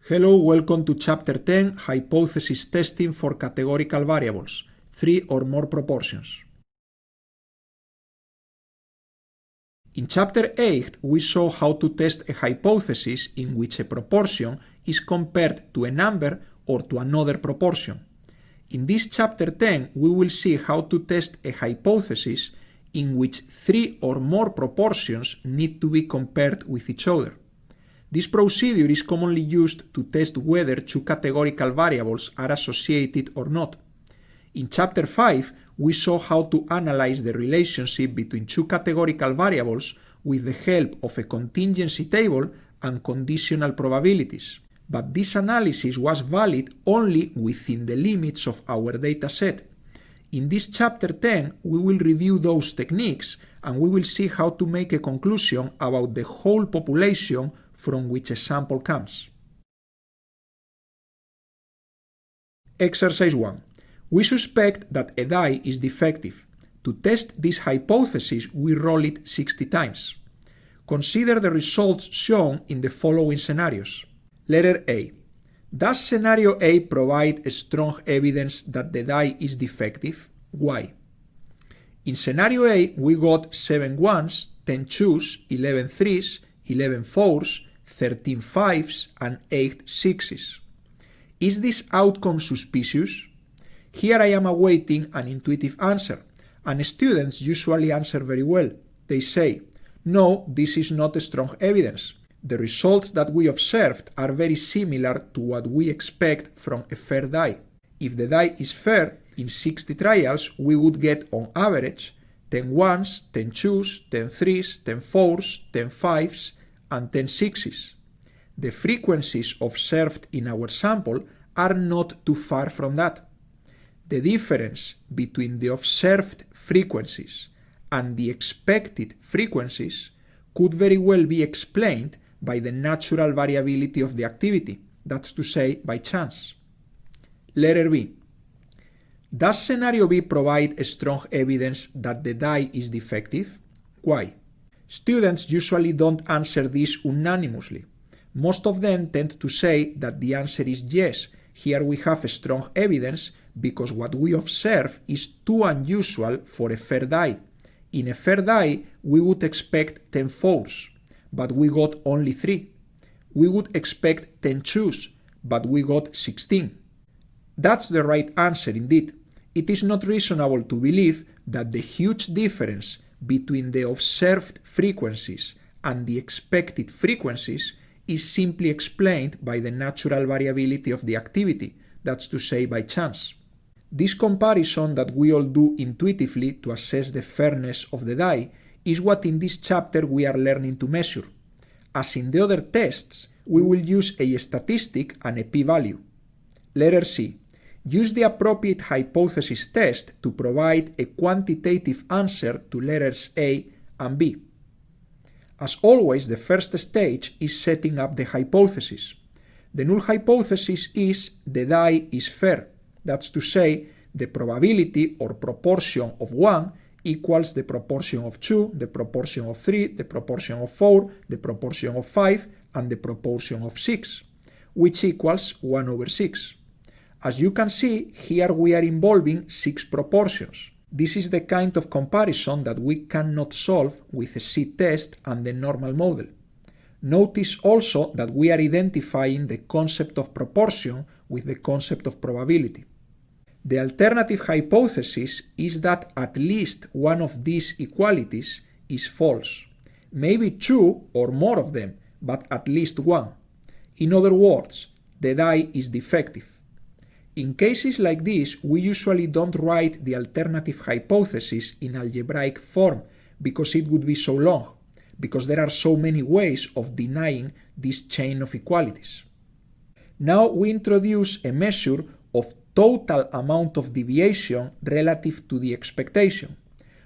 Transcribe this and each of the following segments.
Hello, welcome to Chapter 10, Hypothesis Testing for Categorical Variables, 3 or more proportions. In Chapter 8, we saw how to test a hypothesis in which a proportion is compared to a number or to another proportion. In this Chapter 10, we will see how to test a hypothesis in which 3 or more proportions need to be compared with each other. This procedure is commonly used to test whether two categorical variables are associated or not. In Chapter 5, we saw how to analyze the relationship between two categorical variables with the help of a contingency table and conditional probabilities. But this analysis was valid only within the limits of our dataset. In this Chapter 10, we will review those techniques and we will see how to make a conclusion about the whole population from which a sample comes. Exercise 1. We suspect that a die is defective. To test this hypothesis, we roll it 60 times. Consider the results shown in the following scenarios. Letter A. Does scenario A provide strong evidence that the die is defective? Why? In scenario A, we got 7 ones, 10 twos, 11 threes, 11 fours, 13 fives, and 8 sixes. Is this outcome suspicious? Here I am awaiting an intuitive answer, and students usually answer very well. They say, no, this is not strong evidence. The results that we observed are very similar to what we expect from a fair die. If the die is fair, in 60 trials we would get on average 10 ones, 10 twos, 10 threes, 10 fours, 10 fives, and 10 sixes. The frequencies observed in our sample are not too far from that. The difference between the observed frequencies and the expected frequencies could very well be explained by the natural variability of the activity, that's to say, by chance. Letter B. Does scenario B provide strong evidence that the die is defective? Why? Students usually don't answer this unanimously. Most of them tend to say that the answer is yes. Here we have strong evidence because what we observe is too unusual for a fair die. In a fair die, we would expect 10 fours, but we got only 3. We would expect 10 twos, but we got 16. That's the right answer indeed. It is not reasonable to believe that the huge difference between the observed frequencies and the expected frequencies is simply explained by the natural variability of the activity, that's to say, by chance. This comparison that we all do intuitively to assess the fairness of the die is what in this chapter we are learning to measure. As in the other tests, we will use a statistic and a p-value. Letter C. Use the appropriate hypothesis test to provide a quantitative answer to letters A and B. As always, the first stage is setting up the hypothesis. The null hypothesis is the die is fair. That's to say, the probability or proportion of 1 equals the proportion of 2, the proportion of 3, the proportion of 4, the proportion of 5, and the proportion of 6, which equals 1 over 6. As you can see, here we are involving 6 proportions. This is the kind of comparison that we cannot solve with a C-test and the normal model. Notice also that we are identifying the concept of proportion with the concept of probability. The alternative hypothesis is that at least one of these equalities is false. Maybe 2 or more of them, but at least one. In other words, the die is defective. In cases like this, we usually don't write the alternative hypothesis in algebraic form because it would be so long, because there are so many ways of denying this chain of equalities. Now we introduce a measure of total amount of deviation relative to the expectation.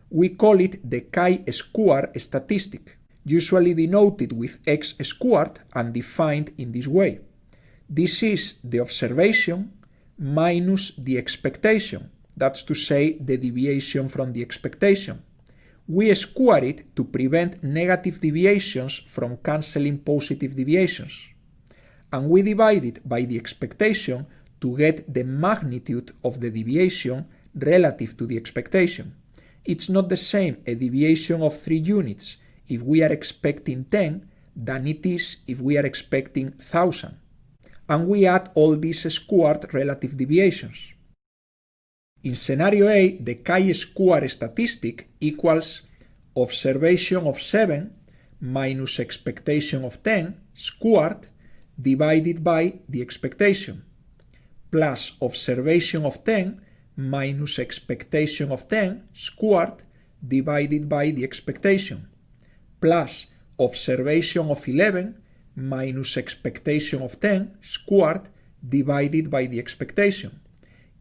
We call it the chi-square statistic, usually denoted with x squared and defined in this way. This is the observation minus the expectation, that's to say, the deviation from the expectation. We square it to prevent negative deviations from cancelling positive deviations. and we divide it by the expectation to get the magnitude of the deviation relative to the expectation. It's not the same a deviation of 3 units if we are expecting 10 than it is if we are expecting 1000. And we add all these squared relative deviations. In scenario A, the chi-square statistic equals observation of 7 minus expectation of 10 squared divided by the expectation, plus observation of 10 minus expectation of 10 squared divided by the expectation, plus observation of 11 minus expectation of 10 squared divided by the expectation.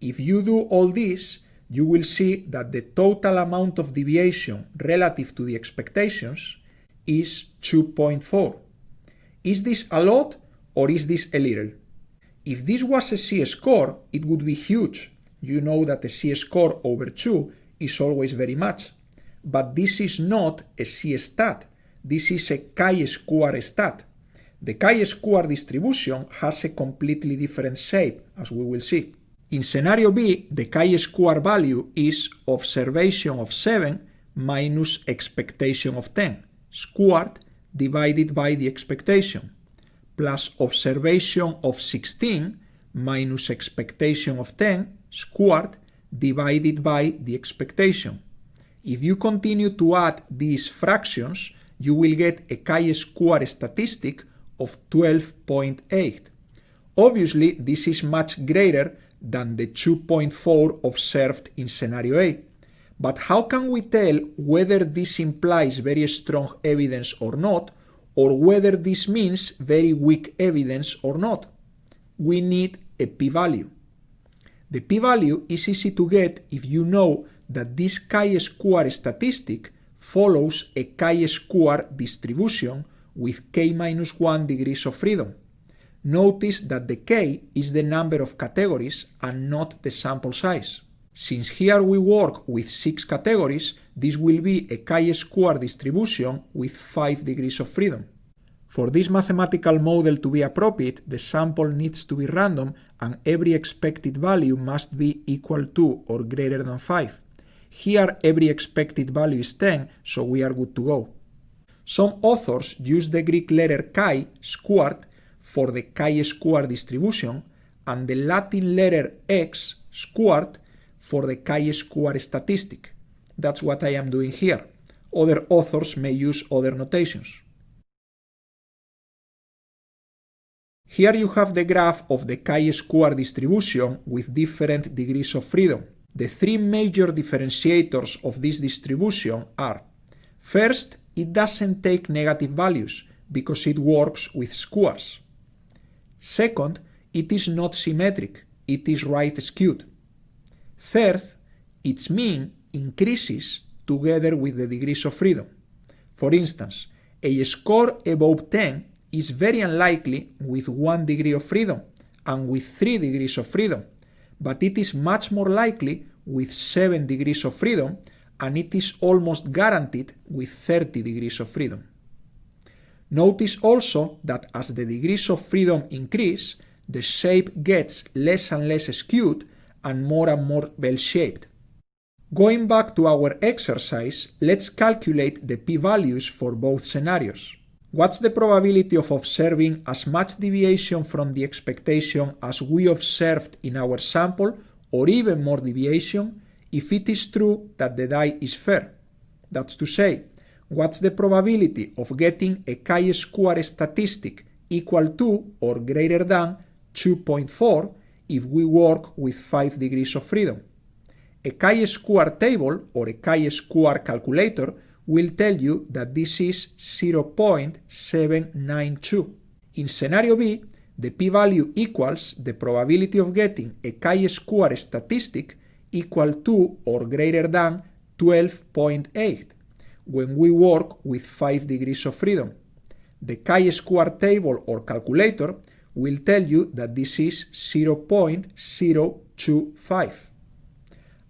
If you do all this, you will see that the total amount of deviation relative to the expectations is 2.4. Is this a lot or is this a little? If this was a C-score, it would be huge. You know that a C-score over 2 is always very much. But this is not a C-stat. This is a chi-square stat. The chi-square distribution has a completely different shape, as we will see. In scenario B, the chi-square value is observation of 7 minus expectation of 10 squared divided by the expectation, plus observation of 16 minus expectation of 10 squared divided by the expectation. If you continue to add these fractions, you will get a chi-square statistic of 12.8. Obviously, this is much greater than the 2.4 observed in scenario A. But how can we tell whether this implies very strong evidence or not, or whether this means very weak evidence or not? We need a p-value. The p-value is easy to get if you know that this chi-square statistic follows a chi-square distribution with k-1 degrees of freedom. Notice that the k is the number of categories and not the sample size. Since here we work with 6 categories, this will be a chi-square distribution with 5 degrees of freedom. For this mathematical model to be appropriate, the sample needs to be random and every expected value must be equal to or greater than 5. Here every expected value is 10, so we are good to go. Some authors use the Greek letter chi squared for the chi-square distribution and the Latin letter x squared for the chi-square statistic. That's what I am doing here. Other authors may use other notations. Here you have the graph of the chi-square distribution with different degrees of freedom. The 3 major differentiators of this distribution are: first, it doesn't take negative values because it works with squares. Second, it is not symmetric, it is right skewed. Third, its mean increases together with the degrees of freedom. For instance, a score above 10 is very unlikely with 1 degree of freedom and with 3 degrees of freedom, but it is much more likely with 7 degrees of freedom, and it is almost guaranteed with 30 degrees of freedom. Notice also that as the degrees of freedom increase, the shape gets less and less skewed and more bell-shaped. Going back to our exercise, let's calculate the p-values for both scenarios. What's the probability of observing as much deviation from the expectation as we observed in our sample, or even more deviation, if it is true that the die is fair? That's to say, what's the probability of getting a chi-square statistic equal to or greater than 2.4 if we work with 5 degrees of freedom? A chi-square table or a chi-square calculator will tell you that this is 0.792. In scenario B, the p-value equals the probability of getting a chi-square statistic equal to or greater than 12.8 when we work with 5 degrees of freedom. The chi-square table or calculator will tell you that this is 0.025.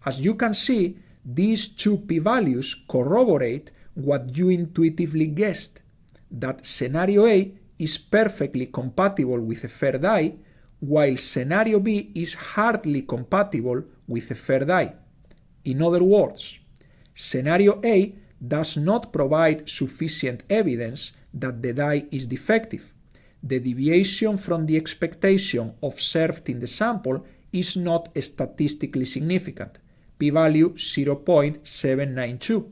As you can see, these two p-values corroborate what you intuitively guessed, that scenario A is perfectly compatible with a fair die, while scenario B is hardly compatible with a fair die. In other words, scenario A does not provide sufficient evidence that the die is defective. The deviation from the expectation observed in the sample is not statistically significant, p-value 0.792.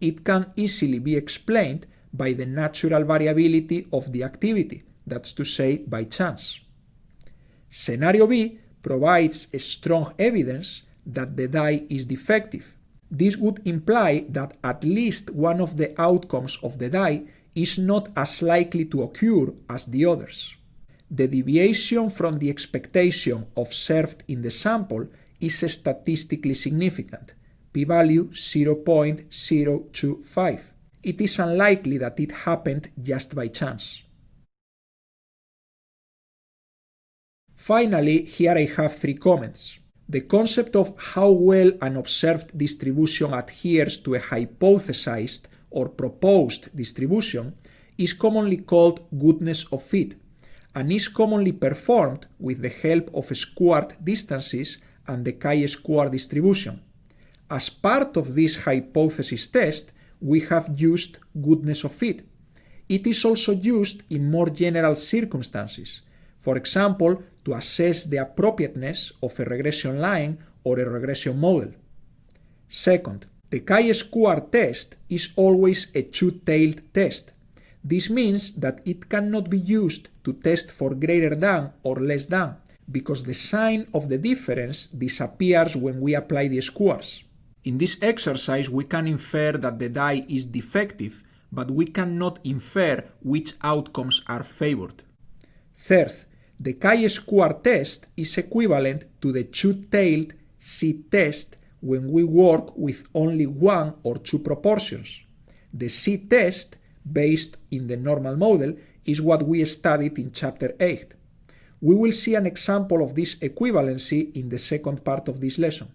It can easily be explained by the natural variability of the activity, that's to say, by chance. Scenario B provides strong evidence that the die is defective. This would imply that at least one of the outcomes of the die is not as likely to occur as the others. The deviation from the expectation observed in the sample is statistically significant, p-value 0.025. It is unlikely that it happened just by chance. Finally, here I have 3 comments. The concept of how well an observed distribution adheres to a hypothesized or proposed distribution is commonly called goodness of fit, and is commonly performed with the help of squared distances and the chi-square distribution. As part of this hypothesis test, we have used goodness of fit. It is also used in more general circumstances, for example, to assess the appropriateness of a regression line or a regression model. Second, the chi-square test is always a two-tailed test. This means that it cannot be used to test for greater than or less than, because the sign of the difference disappears when we apply the squares. In this exercise, we can infer that the die is defective, but we cannot infer which outcomes are favored. Third, the chi-square test is equivalent to the two-tailed C-test when we work with only one or two proportions. The C-test, based in the normal model, is what we studied in Chapter 8. We will see an example of this equivalency in the second part of this lesson.